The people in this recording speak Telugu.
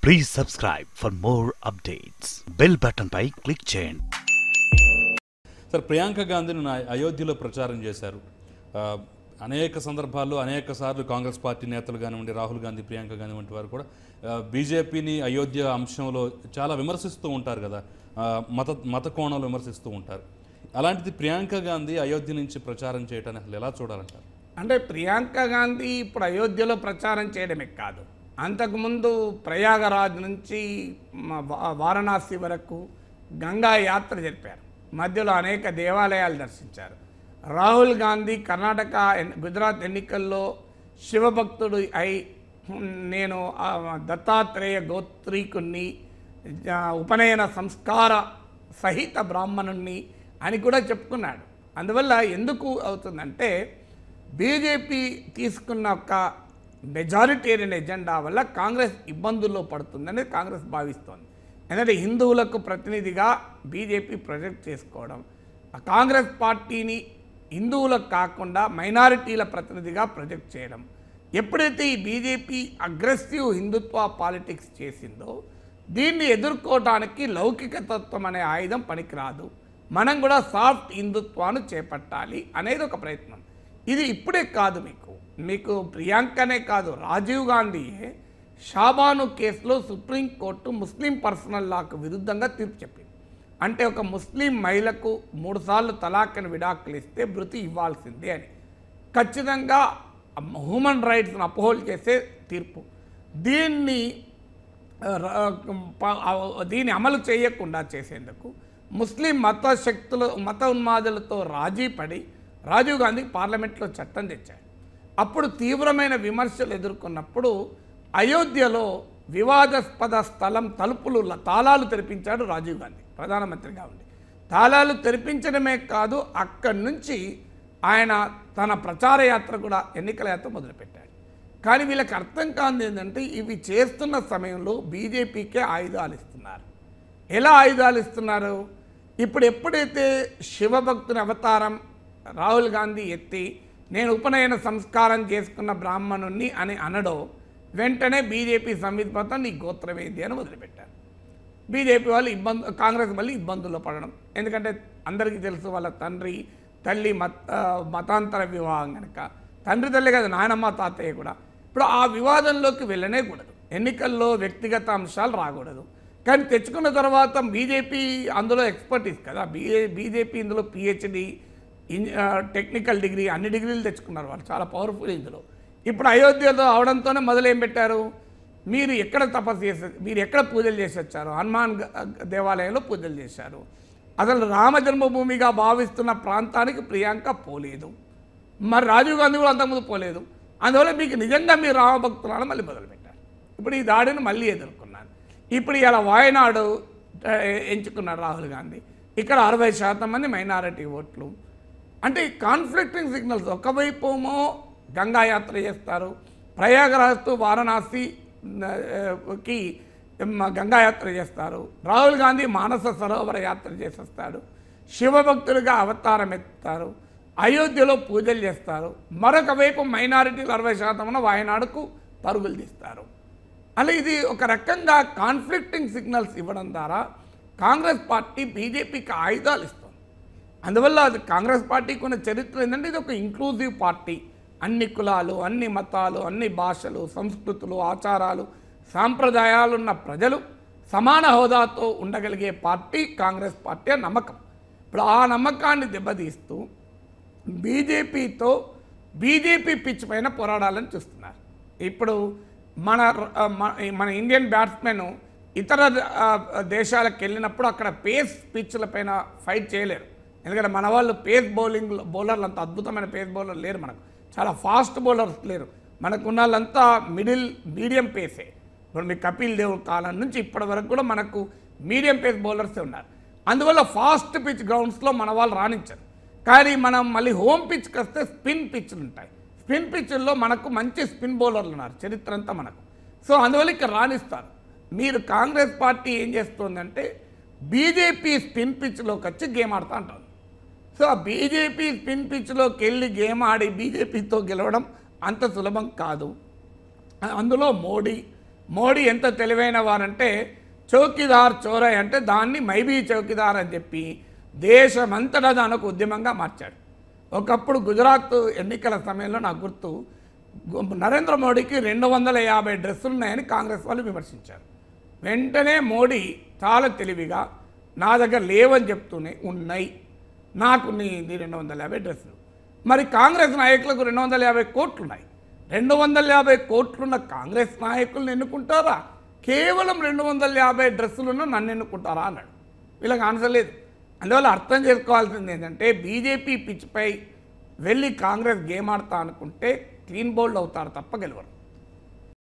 Please subscribe for more updates. Bell button pi click చేయండి. సర్ ప్రియాంక గాంధీని అయోధ్యలో ప్రచారం చేశారు. అనేక సందర్భాల్లో అనేక సార్లు కాంగ్రెస్ పార్టీ నేతలు కానివ్వండి, రాహుల్ గాంధీ, ప్రియాంక గాంధీ వంటి వారు కూడా బీజేపీని అయోధ్య అంశంలో చాలా విమర్శిస్తూ ఉంటారు కదా, మత కోణంలో విమర్శిస్తూ ఉంటారు. అలాంటిది ప్రియాంక గాంధీ అయోధ్య నుంచి ప్రచారం చేయటాన్ని అసలు ఎలా చూడాలంటారు? అంటే ప్రియాంక గాంధీ ఇప్పుడు అయోధ్యలో ప్రచారం చేయడమే కాదు, అంతకుముందు ప్రయాగరాజ్ నుంచి వారణాసి వరకు గంగా యాత్ర జరిపారు. మధ్యలో అనేక దేవాలయాలు దర్శించారు. రాహుల్ గాంధీ కర్ణాటక గుజరాత్ ఎన్నికల్లో శివభక్తుడు అయి నేను దత్తాత్రేయ గోత్రీకుణ్ణి, ఉపనయన సంస్కార సహిత బ్రాహ్మణుణ్ణి అని కూడా చెప్పుకున్నాడు. అందువల్ల ఎందుకు అవుతుందంటే బీజేపీ తీసుకున్న ఒక మెజారిటేరియన్ ఎజెండా వల్ల కాంగ్రెస్ ఇబ్బందుల్లో పడుతుందని కాంగ్రెస్ భావిస్తోంది. ఎందుకంటే హిందువులకు ప్రతినిధిగా బీజేపీ ప్రొజెక్ట్ చేసుకోవడం, కాంగ్రెస్ పార్టీని హిందువులకు కాకుండా మైనారిటీల ప్రతినిధిగా ప్రొజెక్ట్ చేయడం. ఎప్పుడైతే ఈ బీజేపీ అగ్రెసివ్ హిందుత్వ పాలిటిక్స్ చేసిందో దీన్ని ఎదుర్కోవడానికి లౌకిక తత్వం అనే ఆయుధం పనికిరాదు, మనం కూడా సాఫ్ట్ హిందుత్వాన్ని చేపట్టాలి అనేది ఒక ప్రయత్నం. ఇది ఇప్పుడే కాదు, మీకు ప్రియాంకనే కాదు, రాజీవ్ గాంధీయే షాబాను కేసులో సుప్రీంకోర్టు ముస్లిం పర్సనల్ లాకు విరుద్ధంగా తీర్పు చెప్పింది. అంటే ఒక ముస్లిం మహిళకు 3 సార్లు తలాక్ని విడాకులు ఇస్తే మృతి ఇవ్వాల్సిందే అని ఖచ్చితంగా హ్యూమన్ రైట్స్ని అప్హోల్డ్ చేసే తీర్పు. దీన్ని అమలు చేయకుండా చేసేందుకు ముస్లిం మత ఉన్మాదులతో రాజీ పడి రాజీవ్ గాంధీ పార్లమెంట్లో చట్టం తెచ్చాడు. అప్పుడు తీవ్రమైన విమర్శలు ఎదుర్కొన్నప్పుడు అయోధ్యలో వివాదాస్పద స్థలం తాళాలు తెరిపించాడు రాజీవ్ గాంధీ ప్రధానమంత్రిగా ఉండి. తాళాలు తెరిపించడమే కాదు, అక్కడి నుంచి ఆయన తన ప్రచార యాత్ర కూడా, ఎన్నికల యాత్ర మొదలుపెట్టాడు. కానీ వీళ్ళకి అర్థం కానిది ఏంటంటే ఇవి చేస్తున్న సమయంలో బీజేపీకే ఆయుధాలు ఇస్తున్నారు. ఎలా ఆయుధాలు ఇస్తున్నారు? ఇప్పుడు ఎప్పుడైతే శివభక్తుని అవతారం రాహుల్ గాంధీ ఎత్తి నేను ఉపనయన సంస్కారం చేసుకున్న బ్రాహ్మణుణ్ణి అని అనడో వెంటనే బీజేపీ సంవిధానం నీ గోత్రమేంది అని మొదలుపెట్టారు. బీజేపీ వాళ్ళు కాంగ్రెస్ మళ్ళీ ఇబ్బందుల్లో పడడం. ఎందుకంటే అందరికీ తెలుసు వాళ్ళ తల్లి మతాంతర వివాహం కనుక, తండ్రి తల్లి కదా, నాయనమ్మ తాతయ్య కూడా. ఇప్పుడు ఆ వివాదంలోకి వెళ్ళనే కూడదు, ఎన్నికల్లో వ్యక్తిగత అంశాలు రాకూడదు. కానీ తెచ్చుకున్న తర్వాత బీజేపీ అందులో ఎక్స్పర్టీస్ కదా, బీజేపీ ఇందులో పిహెచ్డి, టెక్నికల్ డిగ్రీ, అన్ని డిగ్రీలు తెచ్చుకున్నారు వాళ్ళు, చాలా పవర్ఫుల్ ఇందులో. ఇప్పుడు అయోధ్యలో అవడంతోనే మొదలేం పెట్టారు, మీరు ఎక్కడ తపస్సు చేశారు, మీరు ఎక్కడ పూజలు చేసి వచ్చారు? హనుమాన్ దేవాలయంలో పూజలు చేశారు. అసలు రామ జన్మభూమిగా భావిస్తున్న ప్రాంతానికి ప్రియాంక పోలేదు, మరి రాజీవ్ గాంధీ కూడా అంతకుముందు పోలేదు. అందువల్ల మీకు నిజంగా మీరు రామభక్తులను మళ్ళీ మొదలుపెట్టారు. ఇప్పుడు ఈ దాడిని మళ్ళీ ఎదుర్కొన్నారు. ఇప్పుడు ఇలా వాయనాడు ఎంచుకున్నారు రాహుల్ గాంధీ. ఇక్కడ 60% మంది మైనారిటీ ఓట్లు. అంటే కాన్ఫ్లిక్టింగ్ సిగ్నల్స్. ఒకవైపుమో గంగా యాత్ర చేస్తారు, ప్రయాగరాజ్ టు వారణాసికి గంగా యాత్ర చేస్తారు. రాహుల్ గాంధీ మానస సరోవర యాత్ర చేసేస్తాడు, శివభక్తులుగా అవతారం ఎత్తుతారు, అయోధ్యలో పూజలు చేస్తారు. మరొక వైపు మైనారిటీలు 60% వాయనాడుకు పరుగులు తీస్తారు. అలా ఇది ఒక రకంగా కాన్ఫ్లిక్టింగ్ సిగ్నల్స్ ఇవ్వడం ద్వారా కాంగ్రెస్ పార్టీ బీజేపీకి ఆయుధాలు ఇస్తుంది. అందువల్ల అది కాంగ్రెస్ పార్టీకి ఉన్న చరిత్ర ఏంటంటే ఇది ఒక ఇంక్లూజివ్ పార్టీ. అన్ని కులాలు, అన్ని మతాలు, అన్ని భాషలు, సంస్కృతులు, ఆచారాలు, సాంప్రదాయాలు ఉన్న ప్రజలు సమాన హోదాతో ఉండగలిగే పార్టీ కాంగ్రెస్ పార్టీ అని నమ్మకం. ఇప్పుడు ఆ నమ్మకాన్ని దెబ్బతీస్తూ బీజేపీ పిచ్ పైన పోరాడాలని చూస్తున్నారు. ఇప్పుడు మన ఇండియన్ బ్యాట్స్మెన్ ఇతర దేశాలకు వెళ్ళినప్పుడు అక్కడ పేస్ పిచ్ల పైన ఫైట్ చేయలేరు. ఎందుకంటే మన వాళ్ళు పేస్ బౌలర్లు అంత అద్భుతమైన పేస్ బౌలర్ లేరు, మనకు చాలా ఫాస్ట్ బౌలర్స్ లేరు. మనకున్న వాళ్ళంతా మీడియం పేసే. ఇప్పుడు మీ కపిల్ దేవ్ కాలం నుంచి ఇప్పటి వరకు కూడా మనకు మీడియం పేస్ బౌలర్సే ఉన్నారు. అందువల్ల ఫాస్ట్ పిచ్ గ్రౌండ్స్లో మన వాళ్ళు రాణించారు. కానీ మనం మళ్ళీ హోమ్ పిచ్కి వస్తే స్పిన్ పిచ్లు ఉంటాయి. స్పిన్ పిచ్ల్లో మనకు మంచి స్పిన్ బౌలర్లు ఉన్నారు చరిత్ర అంతా మనకు. సో అందువల్ల ఇక్కడ రాణిస్తారు. మీరు కాంగ్రెస్ పార్టీ ఏం చేస్తుందంటే బీజేపీ స్పిన్ పిచ్లోకి వచ్చి గేమ్ ఆడుతూ ఉంటుంది. సో ఆ బీజేపీ స్పిన్ పిచ్లోకి వెళ్ళి గేమ్ ఆడి బీజేపీతో గెలవడం అంత సులభం కాదు. అందులో మోడీ మోడీ ఎంత తెలివైన వారంటే చౌకీదార్ చోరై అంటే దాన్ని మైబీ చౌకీదార్ అని చెప్పి దేశమంతటా దానికి ఉద్యమంగా మార్చాడు. ఒకప్పుడు గుజరాత్ ఎన్నికల సమయంలో నాకు గుర్తు, నరేంద్ర మోడీకి 250 డ్రెస్సులు ఉన్నాయని కాంగ్రెస్ వాళ్ళు విమర్శించారు. వెంటనే మోడీ చాలా తెలివిగా నా దగ్గర లేవని చెప్తూనే ఉన్నాయి, నాకు నీ 250 డ్రెస్సులు. మరి కాంగ్రెస్ నాయకులకు 250 కోట్లు ఉన్నాయి. 250 కోట్లున్న కాంగ్రెస్ నాయకులను ఎన్నుకుంటారా, కేవలం 250 డ్రెస్సులున్న నన్ను ఎన్నుకుంటారా అన్నాడు. వీళ్ళకి ఆన్సర్ లేదు. అందువల్ల అర్థం చేసుకోవాల్సింది ఏంటంటే బీజేపీ పిచ్చిపై వెళ్ళి కాంగ్రెస్ గేమ్ ఆడతా అనుకుంటే క్లీన్ బౌల్డ్ అవుతారు తప్ప గెలవరు.